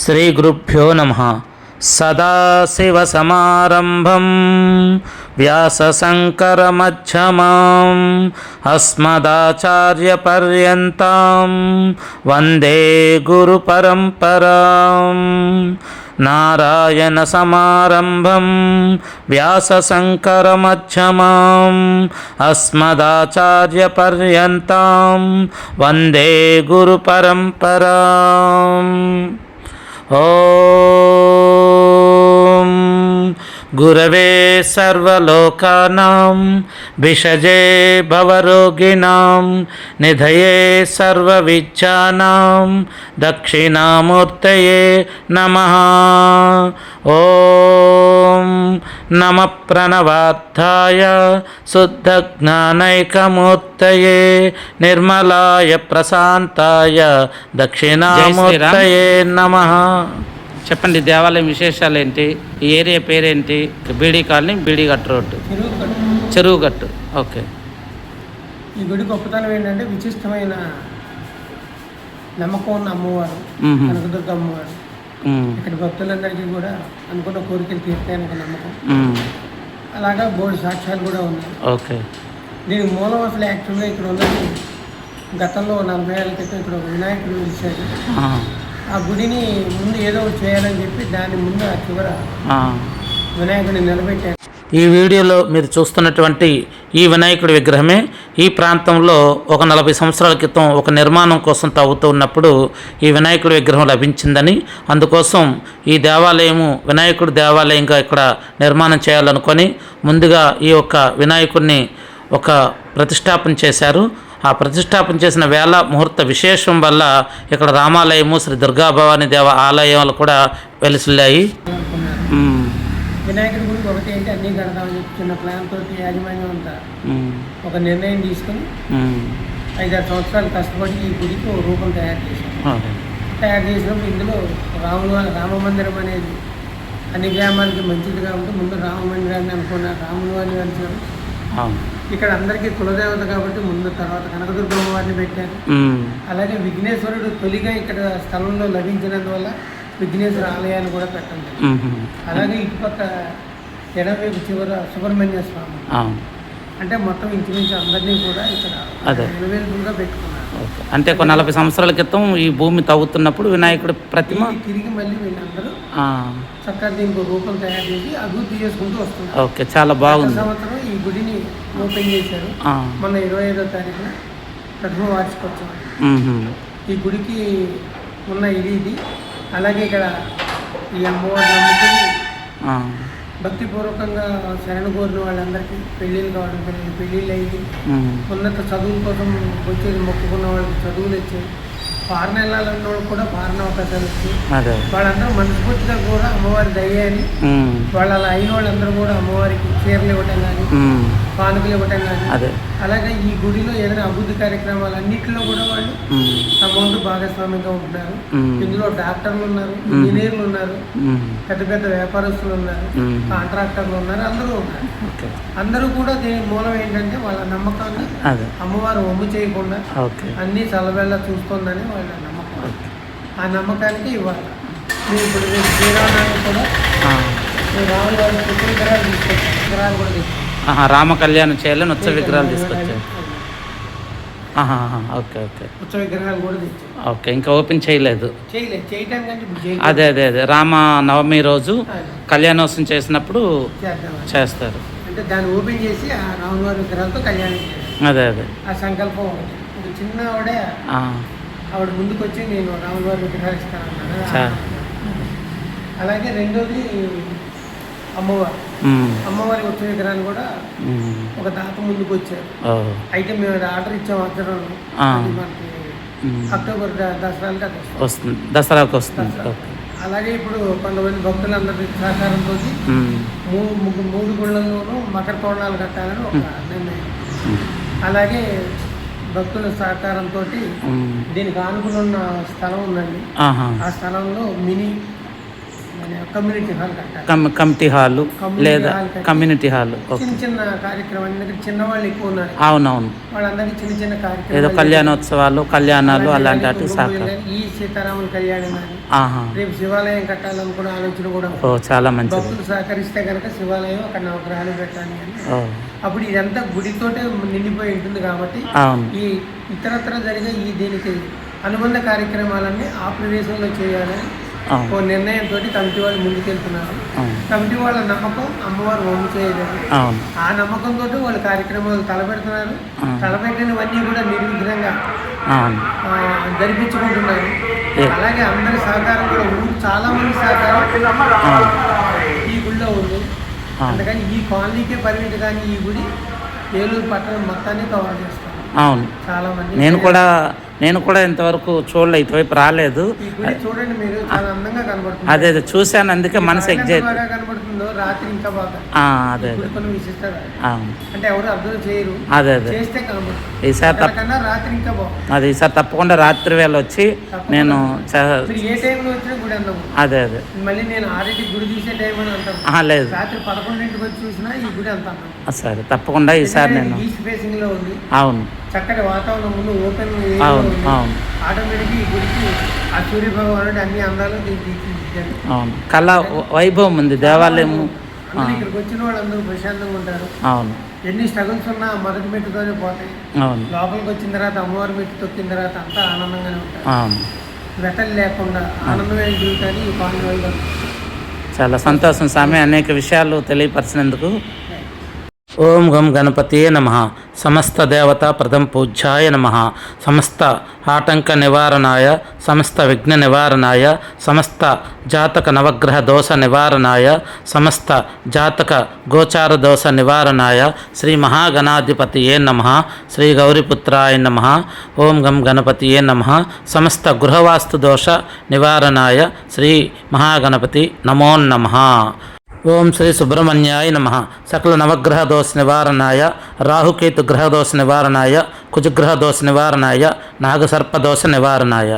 శ్రీగురుభ్యో నమః. సదాశివసమారంభం వ్యాసశంకరమధ్యమాం అస్మదాచార్యపర్యంతం వందే గురుపరంపరాం. నారాయణ సమారంభం వ్యాసశంకరమధ్యమాం అస్మదాచార్యపర్యంతం వందే గురుపరంపరాం. ఓం గురవే సర్వలోకానాం విషజే భవరోగిణాం నిధయే సర్వవిద్యానాం దక్షిణామూర్తయే నమః. ఓం నమః ప్రణవార్థాయ శుద్ధజ్ఞానైకమూర్తయే నిర్మలాయ ప్రశాంతాయ దక్షిణామూర్తయే నమః. చెప్పండి, దేవాలయం విశేషాలు ఏంటి? ఈ ఏరియా పేరేంటి? బీడీ కాలనీ, బీడీగట్టు రోడ్డు, చెరువుగట్టు. ఓకే. ఈ గుడి గొప్పతనం ఏంటంటే విశిష్టమైన నమ్మకం ఉన్న అమ్మవారు కనకదుర్గ అమ్మవారు. ఇక్కడ భక్తులందరికీ కూడా అనుకున్న కోరికలు తీర్తాయని ఒక నమ్మకం. అలాగా బోర్డు సాక్ష్యాలు కూడా ఉన్నాయి. ఓకే. దీనికి మూలం అసలు యాక్చువల్గా ఇక్కడ ఉన్నది గతంలో 40 ఏళ్ళ క్రితం ఇక్కడ ఒక వినాయకుడు వెలిసాడు. ఆ గుడిని ముందు ఏదో ఒకటి చేయాలని చెప్పి దాని ముందు ఆ చివర వినాయకుడిని నిలబెట్టారు. ఈ వీడియోలో మీరు చూస్తున్నటువంటి ఈ వినాయకుడి విగ్రహమే ఈ ప్రాంతంలో ఒక 40 సంవత్సరాల క్రితం ఒక నిర్మాణం కోసం తవ్వుతూ ఉన్నప్పుడు ఈ వినాయకుడి విగ్రహం లభించిందని, అందుకోసం ఈ దేవాలయము వినాయకుడి దేవాలయంగా ఇక్కడ నిర్మాణం చేయాలనుకొని ముందుగా ఈ యొక్క వినాయకుడిని ఒక ప్రతిష్టాపన చేశారు. ఆ ప్రతిష్టాపన చేసిన వేళ ముహూర్త విశేషం వల్ల ఇక్కడ రామాలయము, శ్రీ దుర్గాభవాని దేవ ఆలయాలు కూడా వెలిసిల్లాయి. వినాయకుడి గుడికి ఒకటి ఏంటి అన్నీ కడదామని చెప్పి చిన్న ప్లాన్ తోటి యాజమాన్యం అంతా ఒక నిర్ణయం తీసుకుని 5-6 సంవత్సరాలు కష్టపడి ఈ గుడికి ఒక రూపం తయారు చేసినప్పుడు ఇందులో రామ మందిరం అనేది అన్ని గ్రామాలకి మంచిదిగా ఉంటే ముందు రామ మందిరాన్ని అనుకున్నారు. రాములు అని వెళ్తారు. ఇక్కడ అందరికీ కులదేవత కాబట్టి ముందు తర్వాత కనకదుర్గ అమ్మవారిని పెట్టారు. అలాగే విఘ్నేశ్వరుడు తొలిగా ఇక్కడ స్థలంలో లభించినందువల్ల విఘ్నేశ్వర ఆలయాన్ని కూడా పెట్టండి. అలాగే ఇటుపక్క ఎడమవైపు చివర సుబ్రహ్మణ్య స్వామి, అంటే మొత్తం ఇంచుమించు అందరినీ కూడా ఇక్కడ నిలవేలుగా పెట్టుకున్నారు. అంటే ఒక 40 సంవత్సరాల క్రితం ఈ భూమి తవ్వుతున్నప్పుడు వినాయకుడి ప్రతిమ తిరిగి మళ్ళీ వీళ్ళందరూ చక్కగా దీనికి రూపం తయారు చేసి అభివృద్ధి చేసుకుంటూ వస్తున్నారు. ఓకే, చాలా బాగుంది. సంవత్సరం ఈ గుడిని ఓపెన్ చేశారు. మొన్న 25వ తారీఖున ప్రథమ వార్షికోత్సవం. ఈ గుడికి ఉన్న ఇది అలాగే ఇక్కడ ఈ అమ్మవారి నమ్ముకుని భక్తిపూర్వకంగా శరణ కోరిన వాళ్ళందరికీ పెళ్ళిళ్ళు కావడం జరిగింది. పెళ్ళిళ్ళు అయ్యి ఉన్నత చదువుల కోసం వచ్చేది మొక్కుకున్న వాళ్ళకి చదువులు వచ్చాయి. ఫారెన్ వెళ్ళాలన్న వాళ్ళు కూడా ఫారెన్ అవకాశాలు వచ్చాయి. వాళ్ళందరూ మనస్ఫూర్తిగా కూడా అమ్మవారి దయ అని వాళ్ళు అలా అయిన వాళ్ళందరూ కూడా అమ్మవారికి చీరలు ఇవ్వటం కానీ, కానుకలు ఇవ్వటం కానీ, అలాగే ఈ గుడిలో ఏదైనా అభివృద్ధి కార్యక్రమాలు అన్నింటిలో కూడా వాళ్ళు తమ వంతు భాగస్వామ్యంగా ఉంటున్నారు. ఇందులో డాక్టర్లు ఉన్నారు, ఇంజనీర్లు ఉన్నారు, పెద్ద పెద్ద వ్యాపారస్తులు ఉన్నారు, కాంట్రాక్టర్లు ఉన్నారు, అందరూ ఉన్నారు. అందరూ కూడా దీని మూలం ఏంటంటే వాళ్ళ నమ్మకాన్ని అమ్మవారు ఒమ్ము చేయకుండా అన్ని చల్లబెల్ల చూస్తుందని వాళ్ళ నమ్మకం. ఆ నమ్మకానికి ఇవ్వాలి. ఇప్పుడు శ్రీరామాన్ని కూడా రాముల వారి పుత్ర విగ్రహాలు తీసుకొచ్చారు. విగ్రహాలు కూడా తీసుకొచ్చారు. రామ కళ్యాణం చేయాలని ఉత్సవ విగ్రహాలు తీసుకొచ్చారు. Okay okay. ఉత్సవ విగ్రహాలు కూడా తెచ్చారు. ఓకే, ఇంకా ఓపెన్ చేయలేదు. అదే అదే అదే రామ నవమి రోజు కళ్యాణోత్సవం చేసినప్పుడు చేస్తారు. అంటే దాన్ని ఓపెన్ చేసి ఆ రాముల వారి విగ్రహాలతో కళ్యాణం చేయాలి. అదే అదే ఆ సంకల్పం ఒకటి. ఒక చిన్న ఆవిడ ముందుకు వచ్చి నేను రాముల వారి విగ్రహాలు ఇస్తానన్నాను. అలాగే రెండోది అమ్మవారి ఉత్సవ విగ్రహాన్ని కూడా ఒక దాత ముందుకు వచ్చారు. అయితే మేము ఆర్డర్ ఇచ్చాము. మనకి అక్టోబర్ దసరాకి వస్తుంది. అలాగే ఇప్పుడు కొంతమంది భక్తులందరి సహకారంతో 3 గుళ్ళల్లోనూ మకర తోరణాలు కట్టాలని ఒక నిర్ణయం. అలాగే భక్తుల సహకారంతో దీనికి ఆనుకుని ఉన్న స్థలం ఉందండి. ఆ స్థలంలో మినీ కమ్యూనిటీ హాల్ కట్టాలి. కమిటీ హాలు కమ్యూనిటీ లేదా హాల్ కట్టి కమ్యూనిటీ హాలు. చిన్న చిన్న కార్యక్రమాలు, ఎందుకంటే చిన్నవాళ్ళు ఎక్కువ ఉన్నారు, అవునవును. వాళ్ళందరికీ చిన్న చిన్న ఏదో కార్యక్రమాలు, కళ్యాణోత్సవాలు, కళ్యాణాలు అలాంటి వాటికి కుటుంబ సహకారం. కానీ, ఈ సీతారాముల కళ్యాణం కానీ, ఆహా. రేపు శివాలయం కట్టాలనుకున్న ఆలోచన కూడా ఉంది. ఓ చాలా మంచిది. భక్తులు సహకరిస్తే కనుక శివాలయం అక్కడ నవగ్రహాలు పెట్టాలి అని. ఓ అప్పుడు ఇదంతా గుడితోటే నిండిపోయి ఉంటుంది కాబట్టి అవును. ఈ ఇతరత్ర జరిగే ఈ దీనికి అనుబంధ కార్యక్రమాలన్నీ ఆ ప్రదేశంలో చేయాలని అవును. ఓ నిర్ణయంతో కమిటీ వాళ్ళు ముందుకెళ్తున్నారు. అవును. కమిటీ వాళ్ళ నమ్మకం అమ్మవారు వమ్ము చేయలేదు. అవును. ఆ నమ్మకంతో వాళ్ళు కార్యక్రమాలు తలపెడుతున్నారు. అవును. తలపెట్టినవన్నీ కూడా నిర్విఘ్నంగా అవును. జరిపించుకుంటున్నారు. ఏ. అలాగే అందరి సహకారం కూడా ఊరు చాలా మంది సహకారం ఈ గుడిలో ఉంది. అందుకని ఈ కాలనీకే పరిమితి కానీ ఈ గుడి ఏలూరు పట్టణం మొత్తాన్ని కవర్ చేస్తాం. అవును. చాలా మంది నేను కూడా ఇంతవరకు చూడలే, ఇటువైపు రాలేదు. ఈ గుడి చూడండి, మీరు చాలా అందంగా కనబడుతుంది. అదే చూశాను, అందుకే మనసు ఎగ్జైట్. బాగా కనబడుతుందో రాత్రి ఇంకా బాగా. అదే గుడి కొన్ని విశిష్టత అవును. అంటే ఎవరు అర్థం చేయరు, అదే చేస్తే కనబడుతుంది. ఈసారి కన్నా రాత్రి ఇంకా బాగుంది. అది ఈసారి తప్పకుండా రాత్రి వేళ వచ్చి నేను మీరు ఏ టైంలో వచ్చినా గుడి అందం. అదే మళ్ళీ నేను 6కి గుడి తీసే టైం అని అంటాను. లేదు, రాత్రి 11కి వచ్చి చూసినా ఈ గుడి అంత సరే తప్పకుండా ఈసారి నేను. ఈస్ట్ ఫేసింగ్ లో ఉంది. అవును. చక్కటి వాతావరణం ముందు ఓపెన్ అవును. అవును. ఆటోమేటిక్ ఈ గుడికి ఆ సూర్య భగవానుడు అన్ని అందాలు తీర్చిదిద్దాడు. అవును. కళ వైభవం ఉంది దేవాలయం. ఇక్కడికి వచ్చిన వాళ్ళందరూ ప్రశాంతంగా ఉంటారు. అవును. ఎన్ని స్ట్రగుల్స్ ఉన్నా మొదటి మెట్టుతోనే పోతాయి. అవును. లోపలికి వచ్చిన తర్వాత అమ్మవారి మెట్టు తొక్కిన తర్వాత అంతా ఆనందంగానే ఉంటారు. అవును. వెతలు లేకుండా ఆనందమైన జీవితాన్ని ఈ కాలనీ వాళ్ళు. చాలా సంతోషం స్వామి, అనేక విషయాలు తెలియపరిచినందుకు. ఓం గం గణపతియే నమః. సమస్త దేవతా ప్రథమ పూజ్యాయ నమః. సమస్త ఆటంక నివారణాయ, సమస్త విఘ్న నివారణాయ, సమస్త జాతక నవగ్రహ దోష నివారణాయ, సమస్త జాతక గోచార దోష నివారణాయ శ్రీ మహాగణాధిపతియే నమః. శ్రీ గౌరీపుత్రాయ నమః. ఓం గం గణపతియే నమః. సమస్త గృహవాస్తు దోష నివారణాయ శ్రీ మహాగణపతి నమో నమః. ఓం శ్రీ సుబ్రహ్మణ్యాయ నమః. సకల నవగ్రహ దోష నివారణాయ, రాహుకేతు గ్రహ దోష నివారణాయ, కుజగ్రహ దోష నివారణాయ, నాగసర్ప దోష నివారణాయ.